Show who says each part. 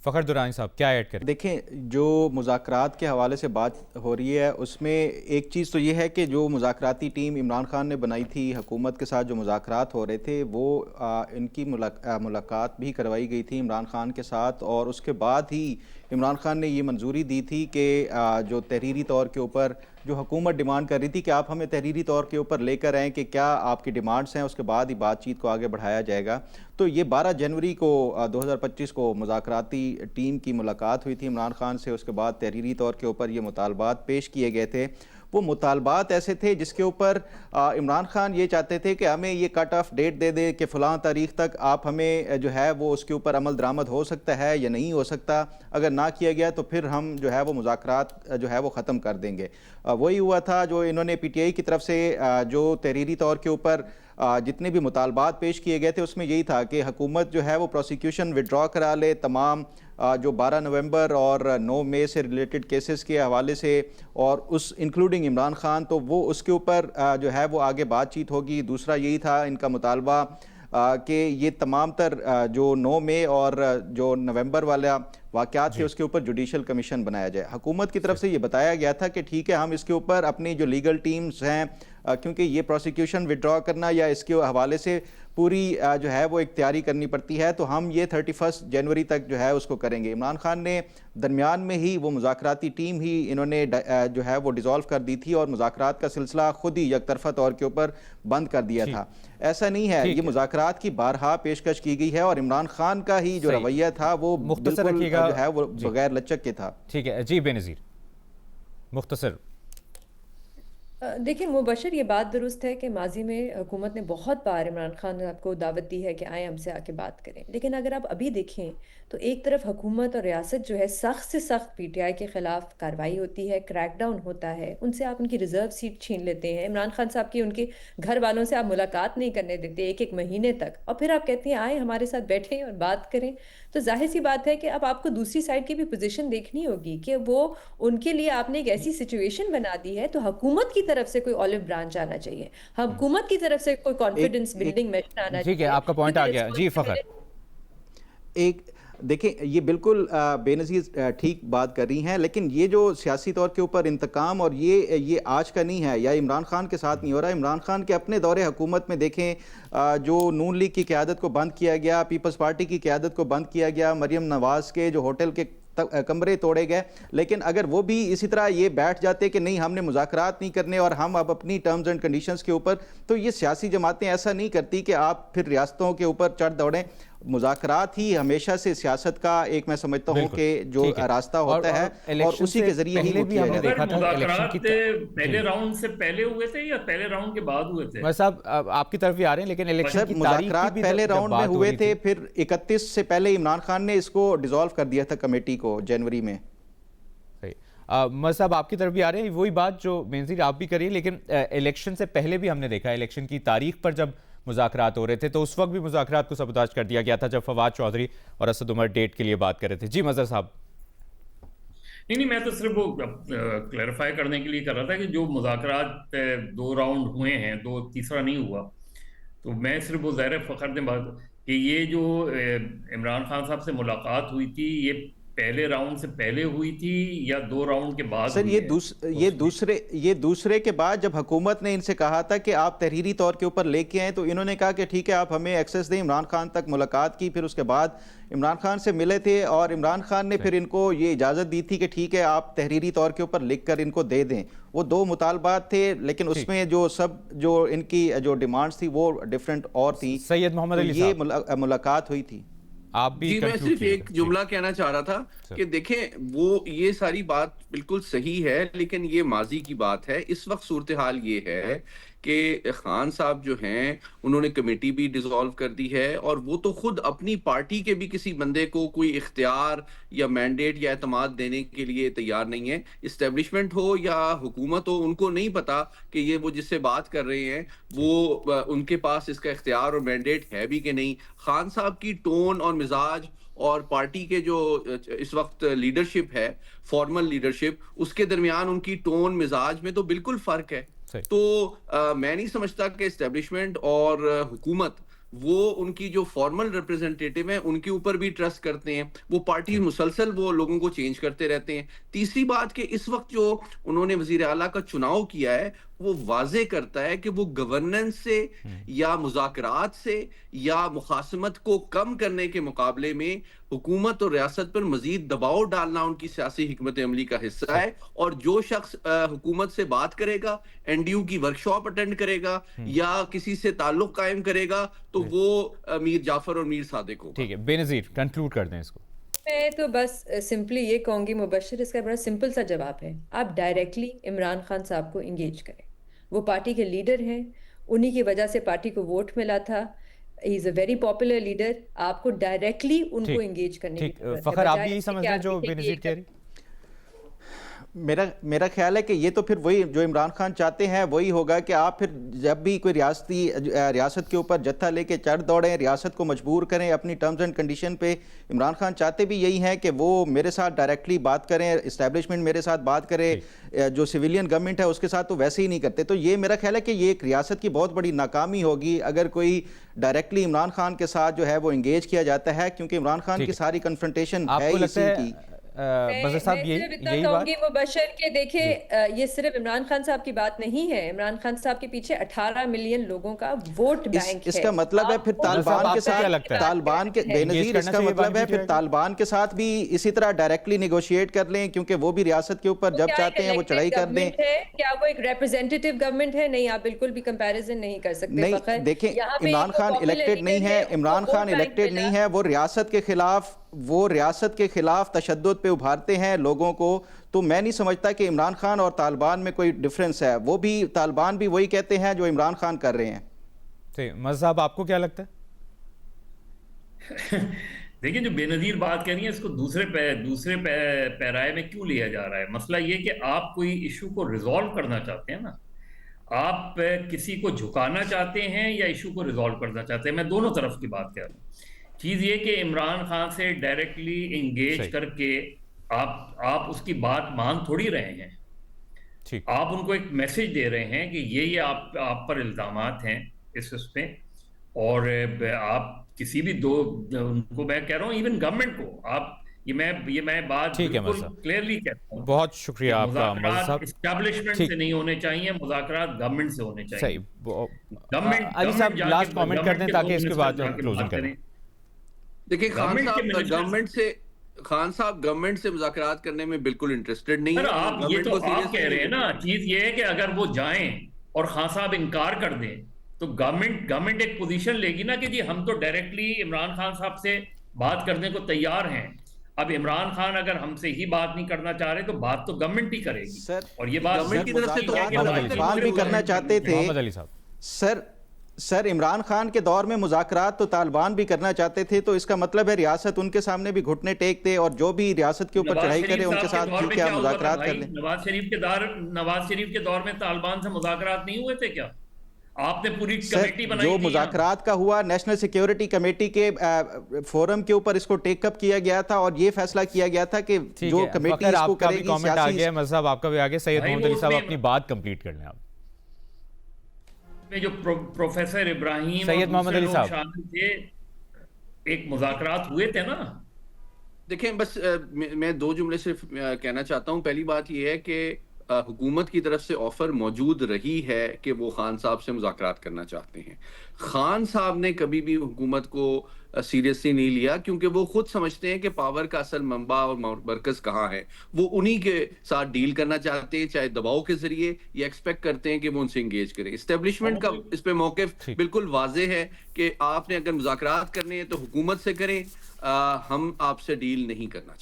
Speaker 1: فخر درانی صاحب کیا ایڈ کریں؟
Speaker 2: دیکھیں، جو مذاکرات کے حوالے سے بات ہو رہی ہے اس میں ایک چیز تو یہ ہے کہ جو مذاکراتی ٹیم عمران خان نے بنائی تھی حکومت کے ساتھ، جو مذاکرات ہو رہے تھے وہ ان کی ملاقات بھی کروائی گئی تھی عمران خان کے ساتھ، اور اس کے بعد ہی عمران خان نے یہ منظوری دی تھی کہ جو تحریری طور کے اوپر جو حکومت ڈیمانڈ کر رہی تھی کہ آپ ہمیں تحریری طور کے اوپر لے کر آئیں کہ کیا آپ کی ڈیمانڈز ہیں، اس کے بعد ہی بات چیت کو آگے بڑھایا جائے گا۔ تو یہ 12 جنوری کو 2025 کو مذاکراتی ٹیم کی ملاقات ہوئی تھی عمران خان سے، اس کے بعد تحریری طور کے اوپر یہ مطالبات پیش کیے گئے تھے۔ وہ مطالبات ایسے تھے جس کے اوپر عمران خان یہ چاہتے تھے کہ ہمیں یہ کٹ آف ڈیٹ دے دے کہ فلاں تاریخ تک آپ ہمیں جو ہے وہ اس کے اوپر عمل درآمد ہو سکتا ہے یا نہیں ہو سکتا، اگر نہ کیا گیا تو پھر ہم جو ہے وہ مذاکرات جو ہے وہ ختم کر دیں گے۔ وہی ہوا تھا جو انہوں نے پی ٹی آئی کی طرف سے جو تحریری طور کے اوپر جتنے بھی مطالبات پیش کیے گئے تھے اس میں یہی تھا کہ حکومت جو ہے وہ پروسیکیوشن وڈرا کرا لے تمام جو 12 نومبر اور 9 مئی سے ریلیٹڈ کیسز کے حوالے سے، اور اس انکلوڈنگ عمران خان، تو وہ اس کے اوپر جو ہے وہ آگے بات چیت ہوگی۔ دوسرا یہی تھا ان کا مطالبہ کہ یہ تمام تر جو 9 مئی اور جو نومبر والا واقعات تھے اس کے اوپر جوڈیشل کمیشن بنایا جائے۔ حکومت کی طرف سے یہ بتایا گیا تھا کہ ٹھیک ہے، ہم اس کے اوپر اپنی جو لیگل ٹیمز ہیں، کیونکہ یہ پروسیکیوشن وڈرا کرنا یا اس کے حوالے سے پوری جو ہے وہ اختیاری کرنی پڑتی ہے، تو ہم یہ 31 جنوری تک جو ہے اس کو کریں گے۔ عمران خان نے درمیان میں ہی وہ مذاکراتی ٹیم ہی انہوں نے جو ہے وہ ڈیزالو کر دی تھی اور مذاکرات کا سلسلہ خود ہی یک طرفہ طور کے اوپر بند کر دیا تھا۔ ایسا نہیں ہے، یہ مذاکرات کی بارہا پیشکش کی گئی ہے اور عمران خان کا ہی جو رویہ تھا وہ بالکل جو ہے وہ بغیر لچک کے تھا۔
Speaker 1: ٹھیک ہے جی، بے نظیر مختصر۔
Speaker 3: دیکھیں مبشر، یہ بات درست ہے کہ ماضی میں حکومت نے بہت بار عمران خان صاحب کو دعوت دی ہے کہ آئیں ہم سے آ کے بات کریں، لیکن اگر آپ ابھی دیکھیں تو ایک طرف حکومت اور ریاست جو ہے سخت سے سخت پی ٹی آئی کے خلاف کارروائی ہوتی ہے، کریک ڈاؤن ہوتا ہے، ان سے آپ ان کی ریزرو سیٹ چھین لیتے ہیں، عمران خان صاحب کی ان کے گھر والوں سے آپ ملاقات نہیں کرنے دیتے ایک مہینے تک، اور پھر آپ کہتے ہیں آئیں ہمارے ساتھ بیٹھیں اور بات کریں۔ تو ظاہر سی بات ہے کہ اب آپ کو دوسری سائڈ کی بھی پوزیشن دیکھنی ہوگی کہ وہ ان کے لیے آپ نے ایک ایسی سچویشن بنا دی ہے، تو حکومت کی طرف سے کوئی اولو برانچ آنا چاہیے، حکومت کی طرف سے کوئی کانفیڈنس بلڈنگ میشن آنا چاہیے۔
Speaker 1: ٹھیک ہے، آپ کا پوائنٹ آ گیا جی فخر۔
Speaker 2: دیکھیں یہ بالکل بے نظیر ٹھیک بات کر رہی ہیں، لیکن یہ جو سیاسی طور کے اوپر انتقام اور یہ آج کا نہیں ہے یا عمران خان کے ساتھ نہیں ہو رہا۔ عمران خان کے اپنے دور حکومت میں دیکھیں جو نون لیگ کی قیادت کو بند کیا گیا، پیپلز پارٹی کی قیادت کو بند کیا گیا، مریم نواز کے جو ہوٹل کے کمرے توڑے گئے، لیکن اگر وہ بھی اسی طرح یہ بیٹھ جاتے کہ نہیں ہم نے مذاکرات نہیں کرنے اور ہم اب اپنی ٹرمز اینڈ کنڈیشنز کے اوپر، تو یہ سیاسی جماعتیں ایسا نہیں کرتی کہ آپ پھر ریاستوں کے اوپر چڑھ دوڑیں۔ مذاکرات ہی ہمیشہ سے سیاست کا ایک میں سمجھتا ہوں کہ جو راستہ ہوتا ہے اور اسی کے ذریعے ہی وہ کیا جاتا ہے۔
Speaker 4: مذاکرات پہلے راؤنڈ سے پہلے ہوئے تھے یا پہلے راؤنڈ کے بعد ہوئے تھے؟
Speaker 1: صاحب آپ کی طرف بھی آ رہے ہیں، لیکن الیکشن کی
Speaker 2: مذاکرات پہلے راؤنڈ میں ہوئے تھے، پھر 31 سے پہلے عمران خان نے اس کو ڈیزالو کر دیا تھا کمیٹی کو جنوری میں۔
Speaker 1: صاحب آپ کی طرف بھی آ رہے ہیں، وہی بات جو بینظیر آپ بھی کریے، لیکن الیکشن سے پہلے بھی ہم نے دیکھا الیکشن کی تاریخ پر جب مذاکرات ہو رہے تھے تو اس وقت بھی مذاکرات کو سبوتاژ کر دیا گیا تھا جب فواد چودھری اور اسد عمر ڈیٹ کے لیے بات کر رہے تھے۔ جی مظہر صاحب۔
Speaker 4: نہیں میں تو صرف وہ کلیریفائی کرنے کے لیے کر رہا تھا کہ جو مذاکرات 2 راؤنڈ ہوئے ہیں، تیسرا نہیں ہوا، تو میں صرف وہ ظاہر فخر نے بات کہ یہ جو عمران خان صاحب سے ملاقات ہوئی تھی یہ پہلے راؤنڈ سے پہلے ہوئی تھی یا 2 راؤنڈ کے بعد؟
Speaker 2: سر یہ دوسرے کے بعد جب حکومت نے ان سے کہا تھا کہ آپ تحریری طور کے اوپر لے کے آئیں تو انہوں نے کہا کہ ٹھیک ہے آپ ہمیں ایکسیس دیں، عمران خان تک ملاقات کی، پھر اس کے بعد عمران خان سے ملے تھے اور عمران خان نے پھر ان کو یہ اجازت دی تھی کہ ٹھیک ہے آپ تحریری طور کے اوپر لکھ کر ان کو دے دیں۔ وہ 2 مطالبات تھے، لیکن اس میں جو ان کی جو ڈیمانڈز تھی وہ ڈیفرنٹ اور تھیں۔
Speaker 1: سید محمد علی صاحب،
Speaker 2: یہ ملاقات ہوئی تھی۔
Speaker 5: جی میں صرف ایک جملہ کہنا چاہ رہا تھا کہ دیکھیں وہ یہ ساری بات بالکل صحیح ہے، لیکن یہ ماضی کی بات ہے۔ اس وقت صورتحال یہ ہے کہ خان صاحب جو ہیں انہوں نے کمیٹی بھی ڈیزالو کر دی ہے اور وہ تو خود اپنی پارٹی کے بھی کسی بندے کو کوئی اختیار یا مینڈیٹ یا اعتماد دینے کے لیے تیار نہیں ہے۔ اسٹیبلشمنٹ ہو یا حکومت ہو، ان کو نہیں پتا کہ یہ وہ جس سے بات کر رہے ہیں وہ ان کے پاس اس کا اختیار اور مینڈیٹ ہے بھی کہ نہیں۔ خان صاحب کی ٹون اور مزاج اور پارٹی کے جو اس وقت لیڈرشپ ہے، فارمل لیڈرشپ، اس کے درمیان ان کی ٹون مزاج میں تو بالکل فرق ہے۔ تو میں نہیں سمجھتا کہ اسٹیبلشمنٹ اور حکومت وہ ان کی جو فارمل ریپرزنٹیٹیو ہیں ان کے اوپر بھی ٹرسٹ کرتے ہیں. وہ پارٹی مسلسل وہ لوگوں کو چینج کرتے رہتے ہیں. تیسری بات کہ اس وقت جو انہوں نے وزیر اعلیٰ کا چناؤ کیا ہے وہ واضح کرتا ہے کہ وہ گورننس سے یا مذاکرات سے یا مخاصمت کو کم کرنے کے مقابلے میں حکومت اور ریاست پر مزید دباؤ ڈالنا ان کی سیاسی حکمت عملی کا حصہ ہے. اور جو شخص حکومت سے بات کرے گا, این ڈی یو کی ورکشاپ اٹینڈ کرے گا یا کسی سے تعلق قائم کرے گا تو وہ میر جعفر اور میر صادق ہوگا.
Speaker 1: ٹھیک ہے, بے نظیر کنکلوڈ کر دیں اس کو.
Speaker 3: میں تو بس سمپلی یہ کہوں گی مبشر, اس کا بڑا سمپل سا جواب ہے, آپ ڈائریکٹلی عمران خان صاحب کو انگیج کریں. وہ پارٹی کے لیڈر ہیں, انہی کی وجہ سے پارٹی کو ووٹ ملا تھا, ہی از اے ویری پاپولر لیڈر. آپ کو ڈائریکٹلی ان کو انگیج کرنے کی ضرورت ہے.
Speaker 1: فخر, آپ بھی یہی سمجھتے ہیں جو بے نظیر کہہ رہی؟
Speaker 2: میرا خیال ہے کہ یہ تو پھر وہی جو عمران خان چاہتے ہیں وہی ہوگا کہ آپ پھر جب بھی کوئی ریاست کے اوپر جتھا لے کے چڑھ دوڑیں, ریاست کو مجبور کریں اپنی ٹرمز اینڈ کنڈیشن پہ. عمران خان چاہتے بھی یہی ہیں کہ وہ میرے ساتھ ڈائریکٹلی بات کریں, اسٹیبلشمنٹ میرے ساتھ بات کرے, جو سویلین گورنمنٹ ہے اس کے ساتھ تو ویسے ہی نہیں کرتے. تو یہ میرا خیال ہے کہ یہ ایک ریاست کی بہت بڑی ناکامی ہوگی اگر کوئی ڈائریکٹلی عمران خان کے ساتھ جو ہے وہ انگیج کیا جاتا ہے, کیونکہ عمران خان کی ساری کنفرنٹیشن ہے اسی کی.
Speaker 1: مظہر صاحب یہی بات
Speaker 3: مبشر کہ دیکھیں یہ صرف عمران خان صاحب کی بات نہیں ہے, عمران خان صاحب کے پیچھے 18 ملین لوگوں کا ووٹ بینک ہے.
Speaker 2: اس کا مطلب ہے پھر طالبان کے ساتھ, طالبان کے بے نظیر اس کا مطلب ہے پھر طالبان کے ساتھ بھی اسی طرح ڈائریکٹلی نیگوشیٹ کر لیں, کیونکہ وہ بھی ریاست کے اوپر جب چاہتے ہیں وہ چڑھائی کر دیں.
Speaker 3: کیا وہ ایک ریپرزینٹیٹیو گورنمنٹ ہے؟ نہیں, آپ بالکل بھی کمپیریزن نہیں کر سکتے.
Speaker 2: نہیں دیکھیں, عمران خان الیکٹڈ نہیں ہے, عمران خان الیکٹڈ نہیں ہے, وہ ریاست کے خلاف تشدد پہ ابھارتے ہیں لوگوں کو. تو میں نہیں سمجھتا کہ عمران خان اور طالبان میں کوئی ڈیفرنس ہے. وہ بھی طالبان بھی وہی کہتے ہیں جو عمران خان کر رہے ہیں.
Speaker 1: مظہر صاحب آپ کو کیا لگتا ہے؟
Speaker 4: دیکھیں جو بے نظیر بات کہہ رہی ہیں اس کو دوسرے پیرائے میں کیوں لیا جا رہا ہے؟ مسئلہ یہ کہ آپ کوئی ایشو کو ریزالو کرنا چاہتے ہیں نا, آپ کسی کو جھکانا چاہتے ہیں یا ایشو کو ریزالو کرنا چاہتے ہیں. میں دونوں طرف کی بات کہہ رہا ہوں. چیز یہ کہ عمران خان سے ڈائریکٹلی انگیج کر کے آپ اس کی بات مان تھوڑی رہے ہیں. آپ ان کو ایک میسج دے رہے ہیں کہ یہ آپ پر الزامات ہیں اس پہ, اور آپ کسی بھی ان کو میں کہہ رہا ہوں ایون گورنمنٹ کو آپ یہ میں بات بالکل کلیئرلی کہتا ہوں.
Speaker 1: بہت شکریہ آپ کا مظہر صاحب.
Speaker 4: اسٹیبلشمنٹ سے نہیں ہونے چاہیے, مذاکرات گورنمنٹ سے ہونے چاہیے.
Speaker 1: علی صاحب لاسٹ کامنٹ کر دیں تاکہ اس کے بعد کلوزنگ کریں.
Speaker 5: دیکھیں خان صاحب گورنمنٹ سے مذاکرات کرنے میں بالکل انٹرسٹڈ نہیں ہے.
Speaker 4: آپ یہ تو آپ کہہ رہے ہیں نا, چیز یہ ہے کہ اگر وہ جائیں اور خان صاحب انکار کر دیں تو گورنمنٹ ایک پوزیشن لے گی نا کہ جی ہم تو ڈائریکٹلی عمران خان صاحب سے بات کرنے کو تیار ہیں. اب عمران خان اگر ہم سے ہی بات نہیں کرنا چاہ رہے تو بات تو گورنمنٹ ہی کرے گی. اور یہ بات
Speaker 5: گورنمنٹ کی طرف سے
Speaker 2: طالبان بھی کرنا چاہتے تھے. سر عمران خان کے دور میں مذاکرات تو طالبان بھی کرنا چاہتے تھے, تو اس کا مطلب ہے ریاست ان کے سامنے بھی گھٹنے ٹیک دے اور جو بھی ریاست کے اوپر چڑھائی کرے ان کے ساتھ ٹھیک ہے مذاکرات کر لیں.
Speaker 4: نواز شریف کے دور میں طالبان سے مذاکرات نہیں ہوئے تھے کیا؟ آپ نے پوری کمیٹی بنائی
Speaker 2: جو مذاکرات کا ہوا نیشنل سیکیورٹی کمیٹی کے فورم کے اوپر اس کو ٹیک اپ کیا گیا تھا اور یہ فیصلہ کیا گیا تھا کہ جو کمیٹی اس کو کرے گی سیاسی.
Speaker 1: مذہب آپ کا بھی آگے. سید محمد علی صاحب اپنی بات کمپلیٹ کر لیں. آپ
Speaker 4: میں جو پروفیسر ابراہیم
Speaker 1: سید محمد علی صاحب
Speaker 4: شامل تھے, ایک مذاکرات ہوئے تھے نا.
Speaker 5: دیکھیں بس میں 2 جملے صرف کہنا چاہتا ہوں. پہلی بات یہ ہے کہ حکومت کی طرف سے آفر موجود رہی ہے کہ وہ خان صاحب سے مذاکرات کرنا چاہتے ہیں. خان صاحب نے کبھی بھی حکومت کو سیریسلی نہیں لیا کیونکہ وہ خود سمجھتے ہیں کہ پاور کا اصل منبع اور مرکز کہاں ہے. وہ انہی کے ساتھ ڈیل کرنا چاہتے ہیں, چاہے دباؤ کے ذریعے, یا ایکسپیکٹ کرتے ہیں کہ وہ ان سے انگیج کریں. اسٹیبلشمنٹ کا اس پہ موقف بالکل واضح ہے کہ آپ نے اگر مذاکرات کرنے ہیں تو حکومت سے کریں, ہم آپ سے ڈیل نہیں کرنا چاہتے.